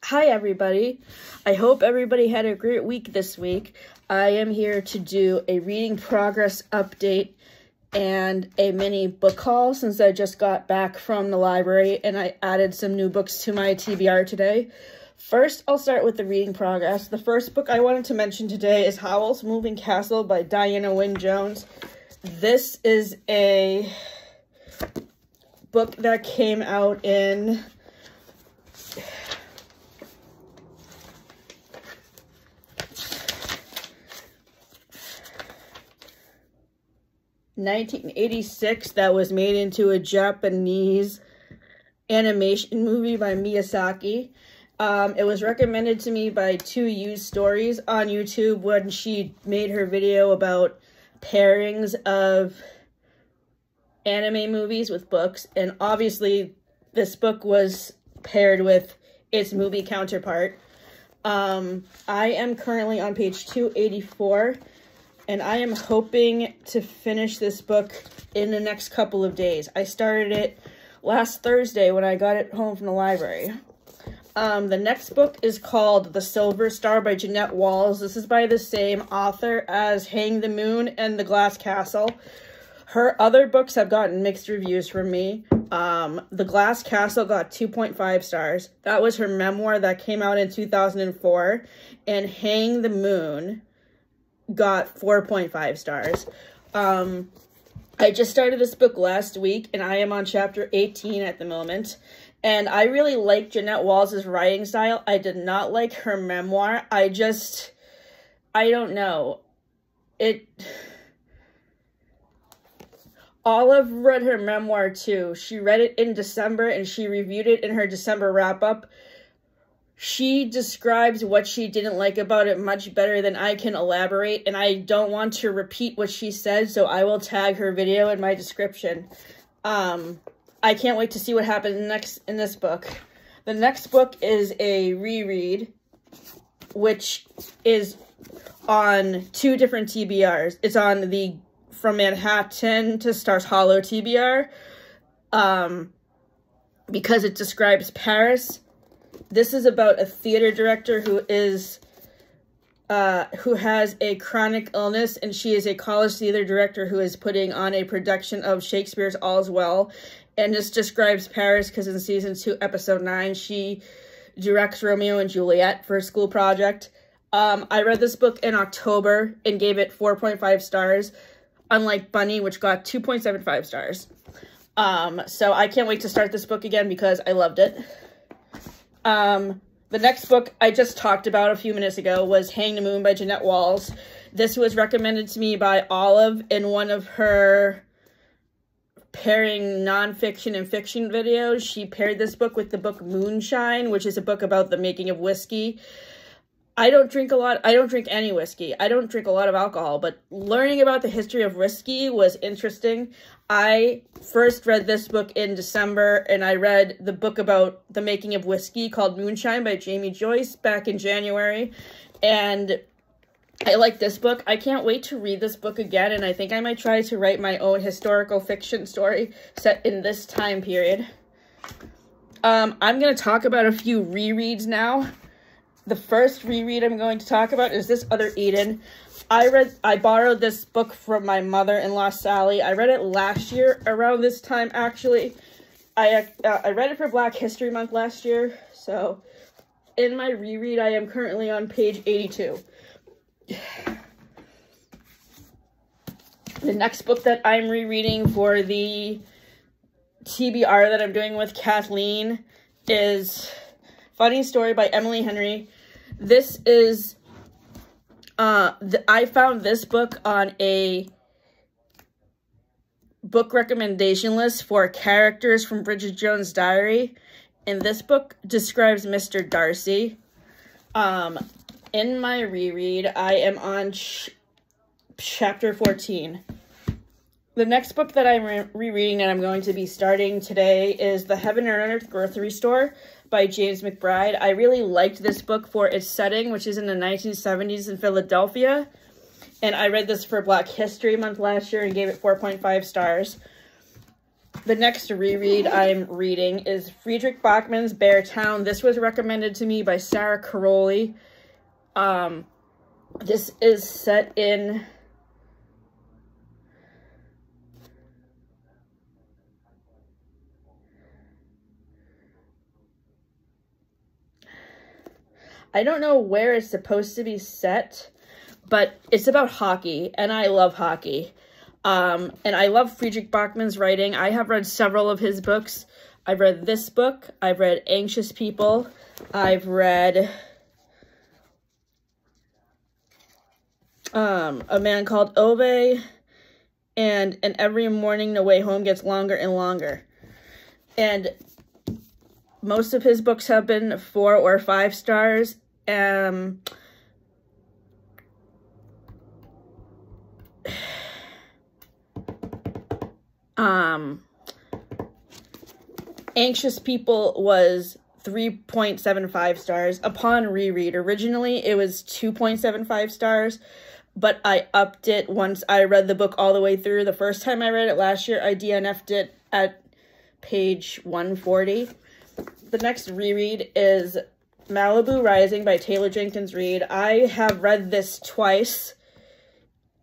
Hi everybody. I hope everybody had a great week this week. I am here to do a reading progress update and a mini book haul since I just got back from the library and I added some new books to my TBR today. First, I'll start with the reading progress. The first book I wanted to mention today is Howl's Moving Castle by Diana Wynne Jones. This is a book that came out in 1986 that was made into a Japanese animation movie by Miyazaki. It was recommended to me by 2 Used Stories on YouTube when she made her video about pairings of anime movies with books, and obviously this book was paired with its movie counterpart. I am currently on page 284, and I am hoping to finish this book in the next couple of days. I started it last Thursday when I got it home from the library. The next book is called The Silver Star by Jeanette Walls. This is by the same author as Hang the Moon and The Glass Castle. Her other books have gotten mixed reviews from me. The Glass Castle got 2.5 stars. That was her memoir that came out in 2004. And Hang the Moon got 4.5 stars. I just started this book last week, and I am on chapter 18 at the moment. And I really like Jeanette Walls' writing style. I did not like her memoir. I don't know. Olive read her memoir too. She read it in December and she reviewed it in her December wrap-up. She describes what she didn't like about it much better than I can elaborate, and I don't want to repeat what she said, so I will tag her video in my description. I can't wait to see what happens next in this book. The next book is a reread, which is on 2 different TBRs. It's on the From Manhattan to Stars Hollow TBR, because it describes Paris. This is about a theater director who has a chronic illness, and she is a college theater director who is putting on a production of Shakespeare's All's Well. And this describes Paris because in season 2, episode 9, she directs Romeo and Juliet for a school project. I read this book in October and gave it 4.5 stars, unlike Bunny, which got 2.75 stars. So I can't wait to start this book again because I loved it. The next book I just talked about a few minutes ago was Hang the Moon by Jeanette Walls. This was recommended to me by Olive in one of her pairing nonfiction and fiction videos. She paired this book with the book Moonshine, which is a book about the making of whiskey. I don't drink any whiskey. I don't drink a lot of alcohol, but learning about the history of whiskey was interesting. I first read this book in December, and I read the book about the making of whiskey called Moonshine by Jamie Joyce back in January, and I like this book. I can't wait to read this book again, and I think I might try to write my own historical fiction story set in this time period. I'm going to talk about a few rereads now. The first reread I'm going to talk about is This Other Eden. I borrowed this book from my mother-in-law, Sally. I read it last year around this time, actually. I read it for Black History Month last year. So in my reread, I am currently on page 82. The next book that I'm rereading for the TBR that I'm doing with Kathleen is Funny Story by Emily Henry. This is, I found this book on a book recommendation list for characters from Bridget Jones' Diary, and this book describes Mr. Darcy. In my reread, I am on chapter 14. The next book that I'm rereading and I'm going to be starting today is The Heaven and Earth Grocery Store by James McBride. I really liked this book for its setting, which is in the 1970s in Philadelphia. And I read this for Black History Month last year and gave it 4.5 stars. The next reread I'm reading is Friedrich Bachmann's Beartown. This was recommended to me by Sarah Caroli. This is set in I don't know where it's supposed to be set, but it's about hockey, and I love hockey. And I love Friedrich Bachmann's writing. I have read several of his books. I've read this book. I've read Anxious People. I've read A Man Called Ove, and Every Morning the Way Home Gets Longer and Longer. And most of his books have been 4 or 5 stars. Anxious People was 3.75 stars upon reread. Originally, it was 2.75 stars, but I upped it once I read the book all the way through. The first time I read it last year, I DNF'd it at page 140. The next reread is Malibu Rising by Taylor Jenkins Reid. I have read this twice.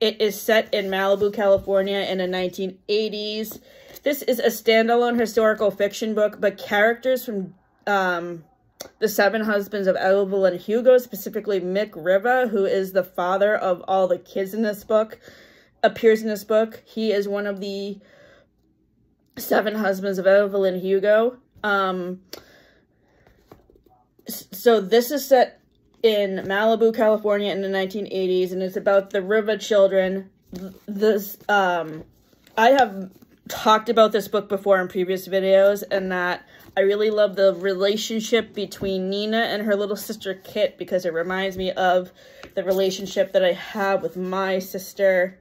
It is set in Malibu, California in the 1980s. This is a standalone historical fiction book, but characters from The Seven Husbands of Evelyn Hugo, specifically Mick Riva, who is the father of all the kids in this book, appears in this book. He is one of the 7 husbands of Evelyn Hugo. So this is set in Malibu, California in the 1980s, and it's about the Riva children. I have talked about this book before in previous videos, and that I really love the relationship between Nina and her little sister Kit, because it reminds me of the relationship that I have with my sister.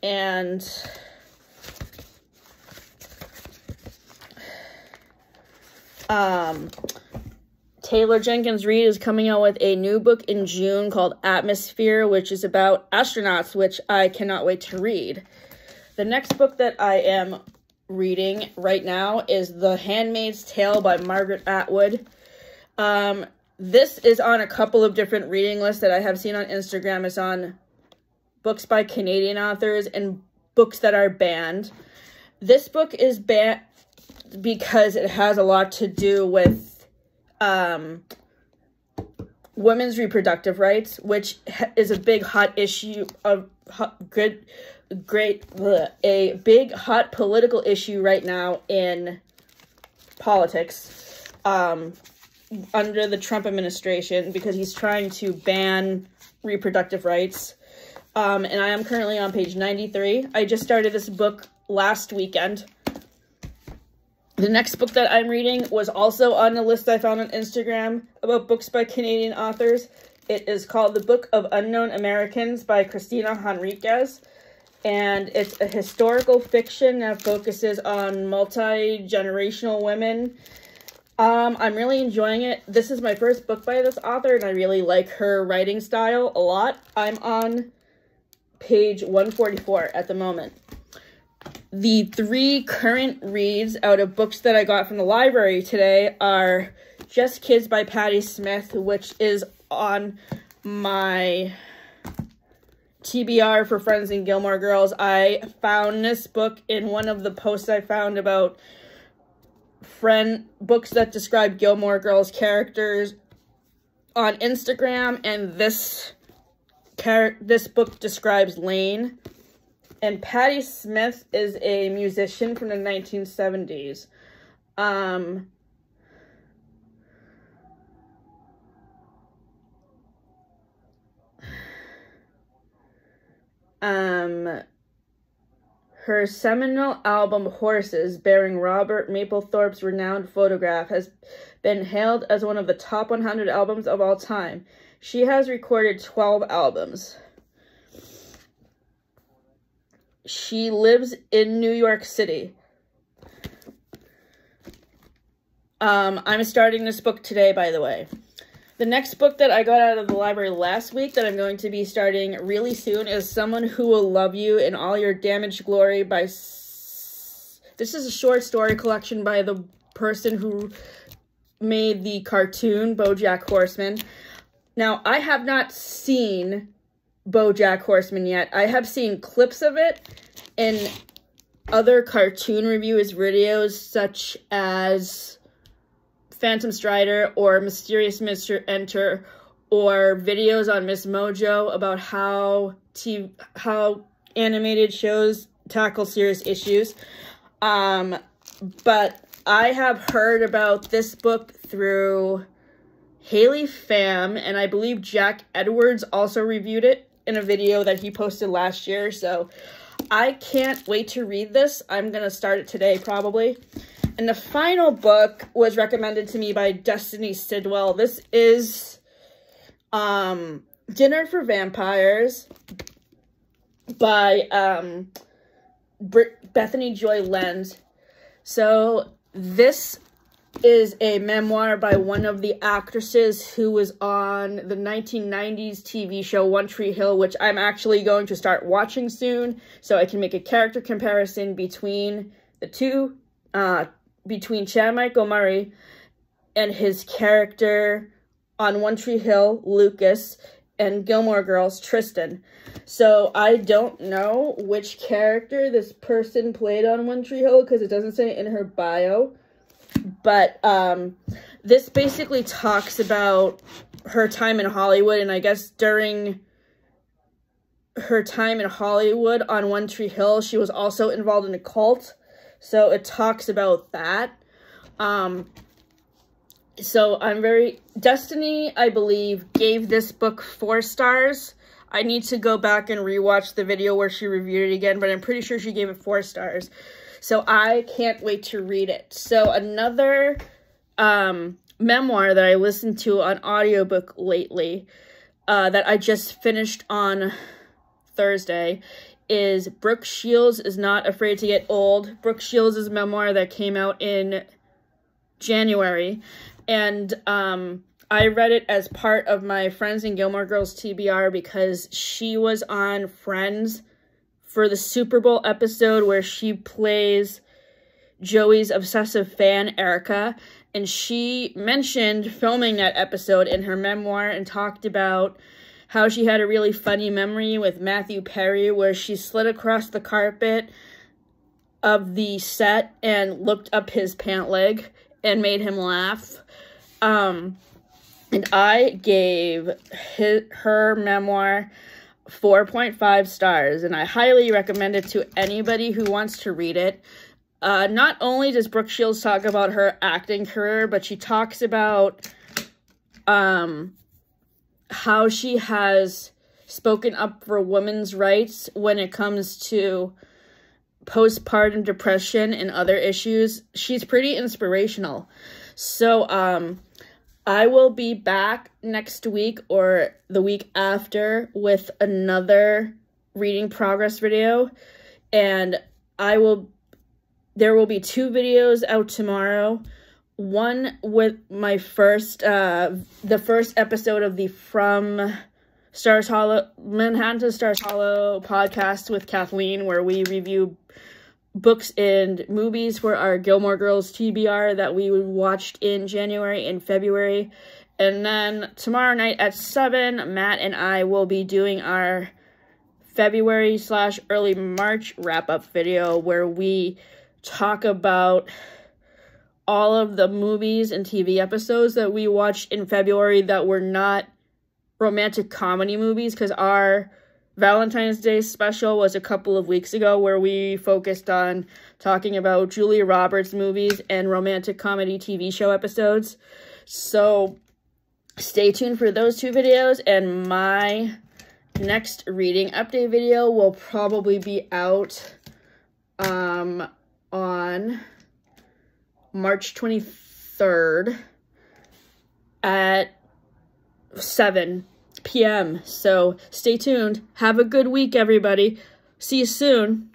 And Taylor Jenkins Reid is coming out with a new book in June called Atmosphere, which is about astronauts, which I cannot wait to read. The next book that I am reading right now is The Handmaid's Tale by Margaret Atwood. This is on a couple of different reading lists that I have seen on Instagram. It's on books by Canadian authors and books that are banned. This book is banned because it has a lot to do with women's reproductive rights, which is a big hot issue of a big hot political issue right now in politics under the Trump administration, because he's trying to ban reproductive rights. And I am currently on page 93. I just started this book last weekend. The next book that I'm reading was also on the list I found on Instagram about books by Canadian authors. It is called The Book of Unknown Americans by Christina Henriquez. And it's a historical fiction that focuses on multi-generational women. I'm really enjoying it. This is my first book by this author, and I really like her writing style a lot. I'm on page 144 at the moment. The 3 current reads out of books that I got from the library today are Just Kids by Patti Smith, which is on my TBR for Friends and Gilmore Girls. I found this book in one of the posts I found about books that describe Gilmore Girls characters on Instagram, and this book describes Lane. And Patti Smith is a musician from the 1970s. Her seminal album Horses, bearing Robert Mapplethorpe's renowned photograph, has been hailed as one of the top 100 albums of all time. She has recorded 12 albums. She lives in New York City. I'm starting this book today, by the way. The next book that I got out of the library last week that I'm going to be starting really soon is Someone Who Will Love You in All Your Damaged Glory by This is a short story collection by the person who made the cartoon BoJack Horseman. Now, I have not seen BoJack Horseman yet. I have seen clips of it in other cartoon reviewers' videos, such as Phantom Strider or Mysterious Mr. Enter, or videos on Miss Mojo about how animated shows tackle serious issues. But I have heard about this book through Haley Pham, and I believe Jack Edwards also reviewed it in a video that he posted last year, so I can't wait to read this. I'm going to start it today, probably. And the final book was recommended to me by Destiny Sidwell. This is Dinner for Vampires by Bethany Joy Lenz. So this is a memoir by one of the actresses who was on the 1990s TV show One Tree Hill, which I'm actually going to start watching soon, so I can make a character comparison between the two, between Chad Michael Murray and his character on One Tree Hill, Lucas, and Gilmore Girls, Tristan. So I don't know which character this person played on One Tree Hill because it doesn't say in her bio. But this basically talks about her time in Hollywood, and I guess during her time in Hollywood on One Tree Hill, she was also involved in a cult. So it talks about that. So Destiny, I believe, gave this book 4 stars. I need to go back and rewatch the video where she reviewed it again, but I'm pretty sure she gave it 4 stars. So I can't wait to read it. So another memoir that I listened to on audiobook lately that I just finished on Thursday is Brooke Shields is Not Afraid to Get Old. Brooke Shields' memoir that came out in January. And I read it as part of my Friends and Gilmore Girls TBR because she was on Friends for the Super Bowl episode where she plays Joey's obsessive fan, Erica, and she mentioned filming that episode in her memoir and talked about how she had a really funny memory with Matthew Perry where she slid across the carpet of the set and looked up his pant leg and made him laugh. And I gave her memoir 4.5 stars, and I highly recommend it to anybody who wants to read it. Not only does Brooke Shields talk about her acting career, but she talks about how she has spoken up for women's rights when it comes to postpartum depression and other issues. She's pretty inspirational. So, I will be back next week or the week after with another reading progress video, and there will be 2 videos out tomorrow. One with my the first episode of the From Stars Hollow, Manhattan to Stars Hollow podcast with Kathleen, where we review books and movies for our Gilmore Girls TBR that we watched in January and February. And then tomorrow night at 7, Matt and I will be doing our February/early March wrap-up video where we talk about all of the movies and TV episodes that we watched in February that were not romantic comedy movies, because our Valentine's Day special was a couple of weeks ago where we focused on talking about Julia Roberts movies and romantic comedy TV show episodes. So stay tuned for those 2 videos, and my next reading update video will probably be out on March 23rd at 7 p.m. So stay tuned. Have a good week, everybody. See you soon.